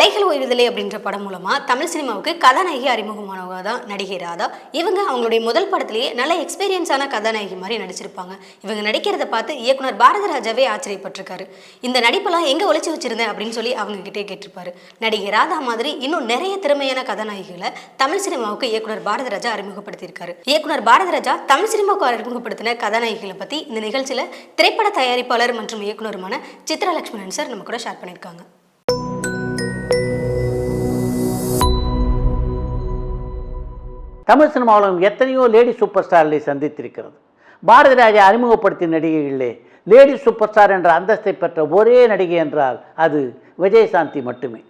அலைகள் ஓய்வதில்லை அப்படின்ற படம் மூலமா தமிழ் சினிமாவுக்கு கதாநாயகி அறிமுகமானவங்க தான் நடிகை ராதா. இவங்க அவங்களுடைய முதல் படத்திலேயே நல்ல எக்ஸ்பீரியன்ஸான கதாநாயகி மாதிரி நடிச்சிருப்பாங்க. இவங்க நடிக்கிறத பார்த்து இயக்குனர் பாரதி ராஜாவே ஆச்சரியப்பட்டிருக்காரு. இந்த நடிப்பெல்லாம் எங்க ஒளிச்சு வச்சிருந்தேன் அப்படின்னு சொல்லி அவங்க கிட்டே கேட்டிருப்பாரு. நடிகை ராதா மாதிரி இன்னும் நிறைய திறமையான கதாநாயகிகளை தமிழ் சினிமாவுக்கு இயக்குனர் பாரதி ராஜா அறிமுகப்படுத்தியிருக்காரு. இயக்குனர் பாரதி ராஜா தமிழ் சினிமாவுக்கு அறிமுகப்படுத்தின கதாநாயகிகளை பத்தி இந்த நிகழ்ச்சியில திரைப்பட தயாரிப்பாளர் மற்றும் இயக்குனருமான சித்ரா லட்சுமணன் சார் நம்ம கூட ஷேர் பண்ணியிருக்காங்க. தமிழ் சினிமாவிலும் எத்தனையோ லேடி சூப்பர் ஸ்டார்களை சந்தித்திருக்கிறது. பாரதி ராஜா அறிமுகப்படுத்திய நடிகைகளிலே லேடி சூப்பர் ஸ்டார் என்ற அந்தஸ்தை பெற்ற ஒரே நடிகை என்றால் அது விஜயசாந்தி மட்டுமே.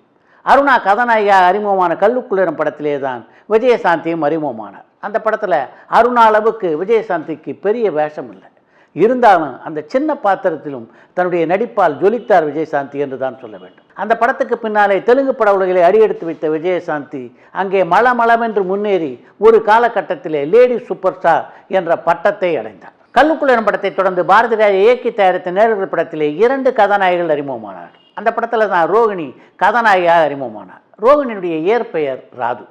அருணா கதாநாயகியாக அறிமுகமான கல்லுக்குள்ளிடம் படத்திலே தான் விஜயசாந்தியும் அறிமுகமானார். அந்த படத்தில் அருணா அளவுக்கு விஜயசாந்திக்கு பெரிய வேஷம் இல்லை. இருந்தாலும் அந்த சின்ன பாத்திரத்திலும் தன்னுடைய நடிப்பால் ஜொலித்தார் விஜயசாந்தி என்று தான் சொல்ல வேண்டும். அந்த படத்துக்கு பின்னாலே தெலுங்கு பட உலகிலே அடியெடுத்து வைத்த விஜயசாந்தி அங்கே மளமளவென்று முன்னேறி ஒரு காலகட்டத்திலே லேடி சூப்பர் ஸ்டார் என்ற பட்டத்தை அடைந்தார். கல்லுக்குள்ளிடம் படத்தை தொடர்ந்து பாரதி ராஜா இயக்கி தயாரித்த நேர்கள் படத்திலே 2 கதாநாயகிகள் அறிமுகமானார். அந்த படத்தில் தான் ரோகிணி கதாநாயகியாக அறிமுகமானார். ரோகிணியுடைய இயற்பெயர் ராது.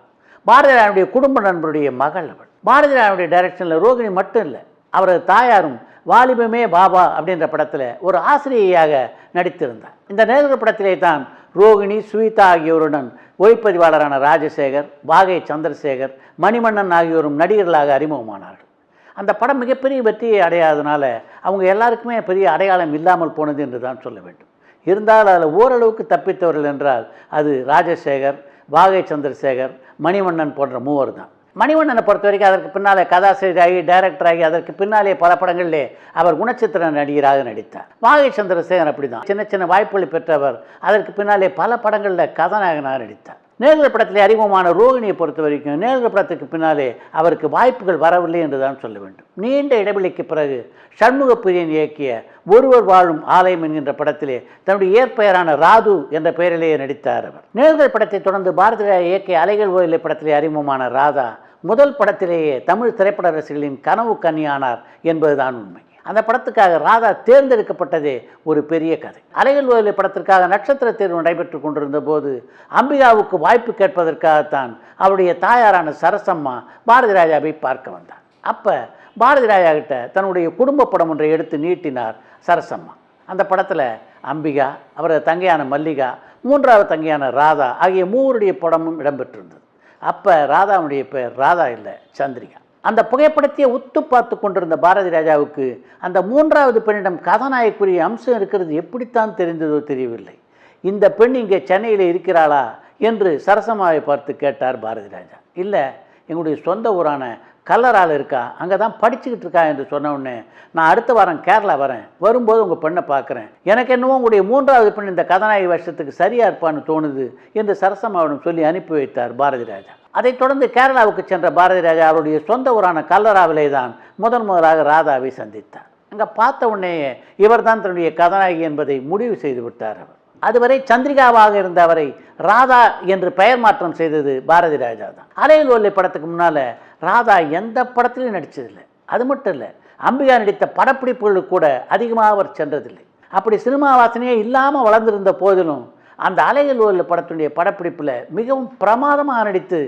பாரதி ராஜனுடைய குடும்ப நண்பருடைய மகள் அவள். பாரதி ராஜனுடைய டைரக்ஷனில் ரோகிணி மட்டும் இல்லை, அவரது தாயாரும் வாலிபமே பாபா அப்படின்ற படத்தில் ஒரு ஆசிரியையாக நடித்திருந்தார். இந்த நேர்கள் படத்திலே தான் ரோகிணி, சுவிதா ஆகியோருடன் ஒளிப்பதிவாளரான ராஜசேகர், வாகை சந்திரசேகர், மணிவண்ணன் ஆகியோரும் நடிகர்களாக அறிமுகமானார்கள். அந்த படம் மிகப்பெரிய வெற்றியை அடையாதனால அவங்க எல்லாருக்குமே பெரிய அடையாளம் இல்லாமல் போனது என்று தான் சொல்ல வேண்டும். இருந்தாலும் அதில் ஓரளவுக்கு தப்பித்தவர்கள் என்றால் அது ராஜசேகர், வாகை சந்திரசேகர், மணிவண்ணன் போன்ற மூவர் தான். மணிவண்ணனை பொறுத்த வரைக்கும் அதற்கு பின்னாலே கதாசிரியராகி டைரக்டராகி அதற்கு பின்னாலே பல படங்களிலே அவர் குணச்சித்திர நடிகராக நடித்தார். வாகை சந்திரசேகர் அப்படி தான் சின்ன சின்ன வாய்ப்புகளை பெற்றவர். அதற்கு பின்னாலே பல படங்களில் கதாநாயகனாக நடித்தார். நேர்கள் படத்திலே அறிமுகமான ரோகிணியை பொறுத்த வரைக்கும் நேர்கள் படத்துக்கு பின்னாலே அவருக்கு வாய்ப்புகள் வரவில்லை என்று தான் சொல்ல வேண்டும். நீண்ட இடைவெளிக்கு பிறகு சண்முக பிரியன் இயக்கிய ஒருவர் வாழும் ஆலயம் என்கின்ற படத்திலே தன்னுடைய இயற்பெயரான ராது என்ற பெயரிலேயே நடித்தார் அவர். நேர்கள் படத்தை தொடர்ந்து பாரதி ராஜா இயக்கிய அலைகள் ஓய்வில்லை படத்திலே அறிமுகமான ராதா முதல் படத்திலேயே தமிழ் திரைப்பட ரசிகர்களின் கனவு கன்னியானார் என்பதுதான் உண்மை. அந்த படத்துக்காக ராதா தேர்ந்தெடுக்கப்பட்டதே ஒரு பெரிய கதை. அலைகள் ஓய்வில்லை படத்திற்காக நட்சத்திர தேர்வு நடைபெற்று கொண்டிருந்த போது அம்பிகாவுக்கு வாய்ப்பு கேட்பதற்காகத்தான் அவருடைய தாயாரான சரசம்மா பாரதி ராஜாவை பார்க்க வந்தார். அப்போ பாரதி ராஜா கிட்ட தன்னுடைய குடும்ப படம் ஒன்றை எடுத்து நீட்டினார் சரசம்மா. அந்த படத்தில் அம்பிகா, அவரது தங்கையான மல்லிகா, 3வது தங்கையான ராதா ஆகிய 3 படமும் இடம்பெற்றிருந்தது. அப்போ ராதாவுடைய பெயர் ராதா இல்லை, சந்திரிகா. அந்த புகைப்படத்தையே உத்து பார்த்து கொண்டிருந்த பாரதி ராஜாவுக்கு அந்த 3வது பெண்ணிடம் கதாநாயகக்குரிய அம்சம் இருக்கிறது எப்படித்தான் தெரிந்ததோ தெரியவில்லை. இந்த பெண் இங்கே சென்னையில் இருக்கிறாளா என்று சரசம்மாவை பார்த்து கேட்டார் பாரதி ராஜா. இல்லை, எங்களுடைய சொந்த ஊரான கல்லரால் இருக்கா, அங்கே தான் படிச்சுக்கிட்டு இருக்கா என்று சொன்ன உடனே நான் அடுத்த வாரம் கேரளா வரேன், வரும்போது உங்கள் பெண்ணை பார்க்குறேன், எனக்கு என்னவோ உங்களுடைய 3வது பெண் இந்த கதாநாயகி வருஷத்துக்கு சரியாக இருப்பான்னு தோணுது என்று சரசம்மாவிடம் சொல்லி அனுப்பி வைத்தார் பாரதி ராஜா. அதைத் தொடர்ந்து கேரளாவுக்கு சென்ற பாரதி ராஜா அவருடைய சொந்த ஊரான கல்லராவிலே தான் முதலாக ராதாவை சந்தித்தார். அங்கே பார்த்த உடனேயே இவர் தான் தன்னுடைய கதாநாயகி என்பதை முடிவு செய்து விட்டார் அவர். அதுவரை சந்திரிகாவாக இருந்த அவரை ராதா என்று பெயர் மாற்றம் செய்தது பாரதி ராஜா தான். அலைகள் ஓய்வில்லை படத்துக்கு முன்னால் ராதா எந்த படத்திலையும் நடித்ததில்லை. அது மட்டும் இல்லை, அம்பிகா நடித்த படப்பிடிப்புகளுக்கு கூட அதிகமாக அவர் சென்றதில்லை. அப்படி சினிமா வாசனையே இல்லாமல் வளர்ந்திருந்த போதிலும் அந்த அலைகள் ஓய்வில்லை படத்துடைய படப்பிடிப்பில் மிகவும் பிரமாதமாக நடித்து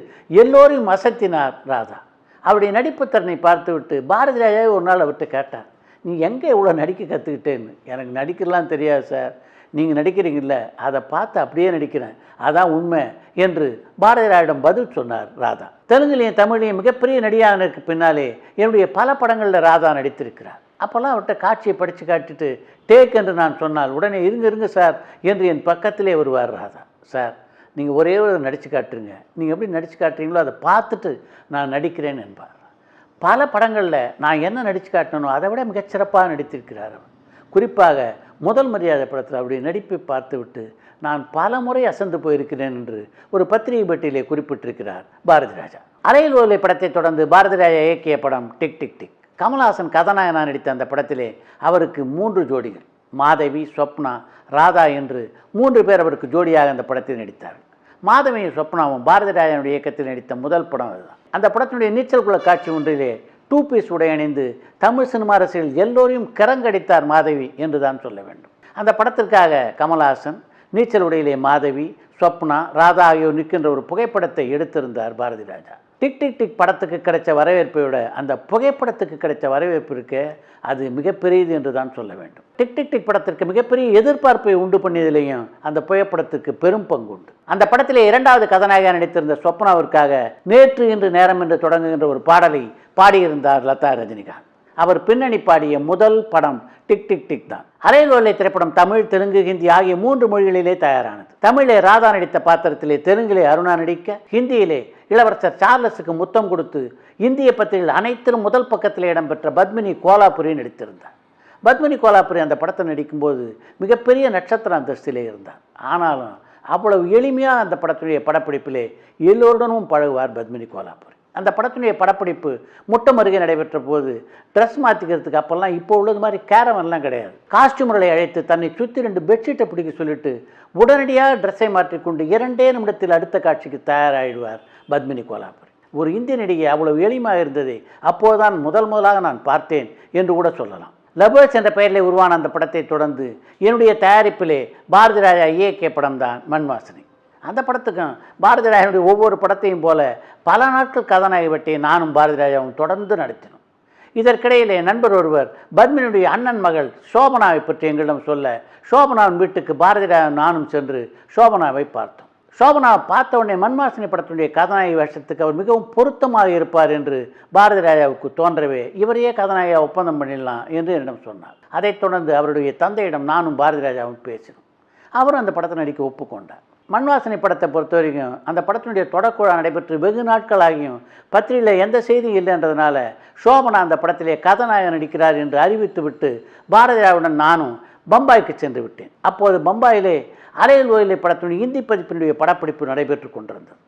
எல்லோரையும் அசத்தினார் ராதா. அவருடைய நடிப்பு திறனை பார்த்துவிட்டு பாரதி ராஜாவே ஒரு நாள் அவர்கிட்ட கேட்டார், நீ எங்கே இவ்வளோ நடிக்க கற்றுக்கிட்டேன்னு. எனக்கு நடிக்கலாம் தெரியாது சார், நீங்கள் நடிக்கிறீங்கள அதை பார்த்து அப்படியே நடிக்கிறேன், அதான் உண்மை என்று பாரதி ராஜிடம் பதில் சொன்னார் ராதா. தெலுங்குலேயும் தமிழ்லையும் மிகப்பெரிய நடிகானருக்கு பின்னாலே என்னுடைய பல படங்களில் ராதா நடித்திருக்கிறார். அப்போல்லாம் அவர்கிட்ட காட்சியை படித்து காட்டிட்டு டேக் என்று நான் சொன்னால் உடனே இருங்க சார் என்று என் பக்கத்திலே வருவார் ராதா. சார், நீங்கள் ஒரே ஒரு நடித்து காட்டுருங்க, நீங்கள் எப்படி நடித்து காட்டுறீங்களோ அதை பார்த்துட்டு நான் நடிக்கிறேன் என்பார். பல படங்களில் நான் என்ன நடித்து காட்டணும் அதை விட மிகச்சிறப்பாக நடித்திருக்கிறார் அவர். குறிப்பாக முதல் மரியாதை படத்தில் அவருடைய நடிப்பை பார்த்துவிட்டு நான் பல முறை அசந்து போயிருக்கிறேன் என்று ஒரு பத்திரிகை பேட்டியிலே குறிப்பிட்டிருக்கிறார் பாரதி ராஜா. அலைகள் ஓய்வில்லை படத்தை தொடர்ந்து பாரதி ராஜா இயக்கிய படம் டிக் டிக் டிக். கமல்ஹாசன் கதாநாயகனாக நடித்த அந்த படத்திலே அவருக்கு 3 ஜோடிகள், மாதவி, சொப்னா, ராதா என்று 3 பேர் அவருக்கு ஜோடியாக அந்த படத்தில் நடித்தார்கள். மாதவியும் சொப்னாவும் பாரதி ராஜாவுடைய இயக்கத்தில் நடித்த முதல் படம் அதுதான். அந்த படத்தினுடைய நீச்சல் குள காட்சி ஒன்றிலே 2 பீஸ் உடை அணிந்து தமிழ் சினிமா ரசிகர்கள் எல்லோரையும் கரங்கடித்தார் மாதவி என்று தான் சொல்ல வேண்டும். அந்த படத்திற்காக கமல்ஹாசன் நீச்சல் உடையிலே மாதவி, சொப்னா, ராதா ஆகியோர் நிற்கின்ற ஒரு புகைப்படத்தை எடுத்திருந்தார் Bharathi Raja. Tick tick tick படத்துக்கு கிடைச்ச வரவேற்பை விட அந்த புகைப்படத்துக்கு கிடைச்ச வரவேற்பு இருக்கு, அது மிகப்பெரியது என்று தான் சொல்ல வேண்டும். டிக் டிக் டிக் படத்திற்கு மிகப்பெரிய எதிர்பார்ப்பை உண்டு பண்ணியதிலேயும் அந்த புகைப்படத்துக்கு பெரும் பங்கு உண்டு. அந்த படத்திலே இரண்டாவது கதாநாயகன் நடித்திருந்த சொப்னாவிற்காக நேற்று இன்று நேரம் என்று தொடங்குகின்ற ஒரு பாடலை பாடியிருந்தார் லதா ரஜினிகாந்த். அவர் பின்னணி பாடிய முதல் படம் டிக் டிக் டிக் தான். அலையில் ஓலை திரைப்படம் தமிழ், தெலுங்கு, ஹிந்தி ஆகிய 3 மொழிகளிலே தயாரானது. தமிழிலே ராதா நடித்த பாத்திரத்திலே, தெலுங்கிலே அருணா நடிக்க, ஹிந்தியிலே இளவரசர் சார்லஸுக்கு முத்தம் கொடுத்து இந்திய பத்திரிகைகள் அனைத்திலும் முதல் பக்கத்தில் இடம்பெற்ற பத்மினி கோலாபுரி நடித்திருந்தார். பத்மினி கோலாபுரி அந்த படத்தை நடிக்கும்போது மிகப்பெரிய நட்சத்திர அந்தஸ்திலே இருந்தார். ஆனாலும் அவ்வளவு எளிமையாக அந்த படத்துடைய படப்பிடிப்பிலே எல்லோருடனும் பழகுவார் பத்மினி கோலாபுரி. அந்த படத்தினுடைய படப்பிடிப்பு முட்டம் அருகே நடைபெற்ற போது ட்ரெஸ் மாற்றிக்கிறதுக்கு அப்போல்லாம் இப்போ உள்ளது மாதிரி கேரவன்லாம் கிடையாது. காஸ்டியூமர்களை அழைத்து தன்னை சுற்றி 2 பெட்ஷீட்டை பிடிக்க சொல்லிட்டு உடனடியாக ட்ரெஸ்ஸை மாற்றிக்கொண்டு 2 நிமிடத்தில் அடுத்த காட்சிக்கு தயாராகிடுவார் பத்மினி கோலாபுரி. ஒரு இந்திய நடிகை அவ்வளவு எளிமையாக இருந்ததை அப்போதுதான் முதலாக நான் பார்த்தேன் என்று கூட சொல்லலாம். லபர்ஸ் என்ற பெயரில் உருவான அந்த படத்தை தொடர்ந்து என்னுடைய தயாரிப்பிலே பாரதி ராஜா இயக்கிய படம் தான் மண் வாசனை. அந்த படத்துக்கும் பாரதி ராஜாவுடைய ஒவ்வொரு படத்தையும் போல பல நாட்கள் கதாநாயகி வெட்டியை நானும் பாரதி ராஜாவும் தொடர்ந்து நடத்தினோம். இதற்கிடையிலே நண்பர் ஒருவர் பத்மினியுடைய அண்ணன் மகள் சோபனாவை பற்றி எங்களிடம் சொல்ல, சோபனாவின் வீட்டுக்கு பாரதி ராஜா நானும் சென்று சோபனாவை பார்த்தோம். சோபனாவை பார்த்த உடனே மண்வாசனை படத்தினுடைய கதாநாயகி வேஷத்துக்கு அவர் மிகவும் பொருத்தமாக இருப்பார் என்று பாரதி ராஜாவுக்கு தோன்றவே இவரையே கதாநாயகியாக ஒப்பந்தம் பண்ணிடலாம் என்று என்னிடம் சொன்னார். அதைத் தொடர்ந்து அவருடைய தந்தையிடம் நானும் பாரதி ராஜாவும் பேசினோம். அவரும் அந்த படத்தை நடிக்க ஒப்புக்கொண்டார். மண்வாசனை படத்தை பொறுத்த வரைக்கும் அந்த படத்தினுடைய தொடக்குழா நடைபெற்று வெகு நாட்கள் ஆகியும் பத்திரிகையில் எந்த செய்தியும் இல்லைன்றதுனால சோபனா அந்த படத்திலே கதாநாயகன் நடிக்கிறார் என்று அறிவித்துவிட்டு பாரதியாவுடன் நானும் பம்பாய்க்கு சென்று விட்டேன். அப்போது பம்பாயிலே அலையில் ஓயிலை படத்தினுடைய ஹிந்தி பதிப்பினுடைய படப்பிடிப்பு நடைபெற்று கொண்டிருந்தது.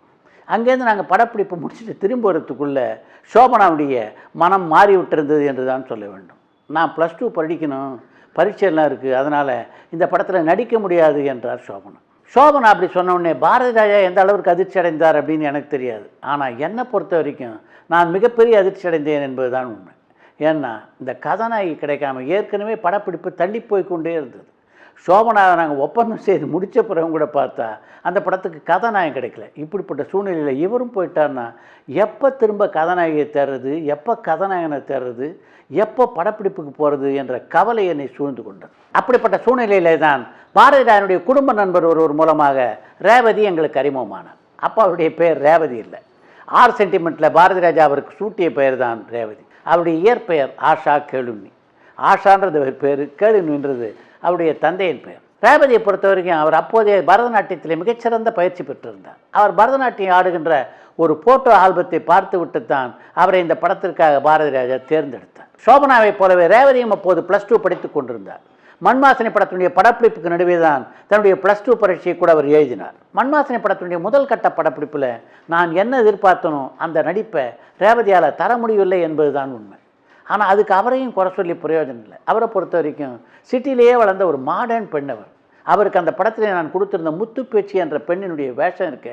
அங்கேருந்து நாங்கள் படப்பிடிப்பு முடிச்சுட்டு திரும்ப வரத்துக்குள்ளே சோபனாவுடைய மனம் மாறிவிட்டிருந்தது என்று தான் சொல்ல வேண்டும். நான் +2 படிக்கணும், பரீட்சையெல்லாம் இருக்குது, அதனால் இந்த படத்தில் நடிக்க முடியாது என்றார் சோபனா. சோபனா அப்படி சொன்ன உடனே பாரதி ராஜா எந்த அளவுக்கு அதிர்ச்சி அடைந்தார் அப்படின்னு எனக்கு தெரியாது. ஆனால் என்னை பொறுத்த வரைக்கும் நான் மிகப்பெரிய அதிர்ச்சி அடைந்தேன் என்பது தான் உண்மை. ஏன்னா இந்த கதாநாயகி கிடைக்காம ஏற்கனவே படப்பிடிப்பு தள்ளி போய் கொண்டே இருந்தது. சோபனாவை நாங்கள் ஒப்பந்தம் செய்து முடித்த பிறகு கூட பார்த்தா அந்த படத்துக்கு கதாநாயகம் கிடைக்கல. இப்படிப்பட்ட சூழ்நிலையில் இவரும் போயிட்டார்னா எப்போ திரும்ப கதாநாயகியை தேடுறது, எப்போ கதாநாயகனை தேடுறது, எப்போ படப்பிடிப்புக்கு போகிறது என்ற கவலை என்னை சூழ்ந்து கொண்டது. அப்படிப்பட்ட சூழ்நிலையிலே தான் பாரதி ராஜனுடைய குடும்ப நண்பர் ஒருவர் மூலமாக ரேவதி எங்களுக்கு அறிமுகமானார். அப்போ அவருடைய பெயர் ரேவதி இல்லை, 6 சென்டிமெண்ட்டில் பாரதி ராஜா அவருக்கு சூட்டிய பெயர் தான் ரேவதி. அவருடைய இயற்பெயர் ஆஷா கேளுண்ணி. ஆஷான்றது அவர் பேர், கேளுன்னின்றது அவருடைய தந்தையின் பெயர். ரேவதியை பொறுத்த வரைக்கும் அவர் அப்போதைய பரதநாட்டியத்தில் மிகச்சிறந்த பயிற்சி பெற்றிருந்தார். அவர் பரதநாட்டியம் ஆடுகின்ற ஒரு போட்டோ ஆல்பத்தை பார்த்து விட்டு தான் அவரை இந்த படத்திற்காக பாரதி ராஜா தேர்ந்தெடுத்தார். சோபனாவை போலவே ரேவதியும் அப்போது +2 படித்து கொண்டிருந்தார். மண்வாசனை படத்தினுடைய படப்பிடிப்புக்கு நடுவே தான் தன்னுடைய +2 பரீட்சையை கூட அவர் எழுதினார். மண்வாசனை படத்தினுடைய முதல் கட்ட படப்பிடிப்பில் நான் என்ன எதிர்பார்த்தனோ அந்த நடிப்பை ரேவதியால் தர முடியவில்லை என்பது தான் உண்மை. ஆனால் அதுக்கு அவரையும் குறை சொல்லி பிரயோஜனம் இல்லை. அவரை பொறுத்த வரைக்கும் சிட்டிலேயே வளர்ந்த ஒரு மாடர்ன் பெண் அவர். அவருக்கு அந்த படத்தில் நான் கொடுத்திருந்த முத்துப்பேச்சி என்ற பெண்ணினுடைய வேஷம் இருக்க,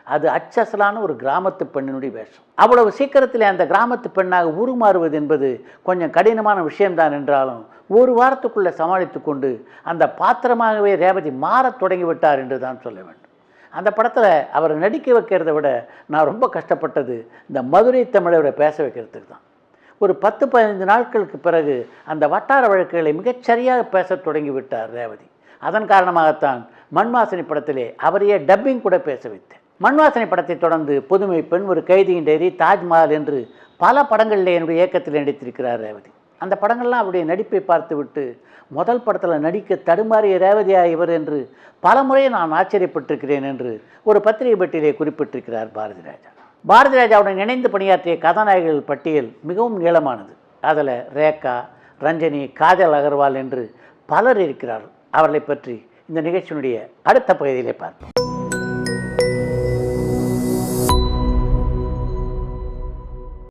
அது அச்சசலான ஒரு கிராமத்து பெண்ணினுடைய வேஷம். அவ்வளவு சீக்கிரத்தில் அந்த கிராமத்து பெண்ணாக உருமாறுவது என்பது கொஞ்சம் கடினமான விஷயம்தான் என்றாலும் ஒரு வாரத்துக்குள்ளே சமாளித்து கொண்டு அந்த பாத்திரமாகவே ரேவதி மாறத் தொடங்கிவிட்டார் என்று தான் சொல்ல வேண்டும். அந்த படத்தில் அவரை நடிக்க வைக்கிறத விட நான் ரொம்ப கஷ்டப்பட்டது இந்த மதுரை தமிழரை பேச வைக்கிறதுக்கு தான். ஒரு 10-15 நாட்களுக்கு பிறகு அந்த வட்டார வழக்குகளை மிகச்சரியாக பேச தொடங்கிவிட்டார் ரேவதி. அதன் காரணமாகத்தான் மண்வாசனை படத்திலே அவரையே டப்பிங் கூட பேச வைத்தேன். மண்வாசனை படத்தை தொடர்ந்து புதுமை பெண், ஒரு கைதியின் டைரி, தாஜ்மஹால் என்று பல படங்களில் என்னுடைய இயக்கத்தில் நடித்திருக்கிறார் ரேவதி. அந்த படங்கள்லாம் அவருடைய நடிப்பை பார்த்துவிட்டு முதல் படத்தில் நடிக்க தடுமாறிய ரேவதியா இவர் என்று பல முறை நான் ஆச்சரியப்பட்டிருக்கிறேன் என்று ஒரு பத்திரிகை பட்டியலை குறிப்பிட்டிருக்கிறார் பாரதி ராஜா. பாரதி ராஜாவுடன் இணைந்து பணியாற்றிய கதாநாயகிகள் பட்டியல் மிகவும் நீளமானது. அதில் ரேகா, ரஞ்சனி, காஜல் அகர்வால் என்று பலர் இருக்கிறார்கள். அவர்களை பற்றி இந்த நிகழ்ச்சியினுடைய அடுத்த பகுதியிலே பார்ப்போம்.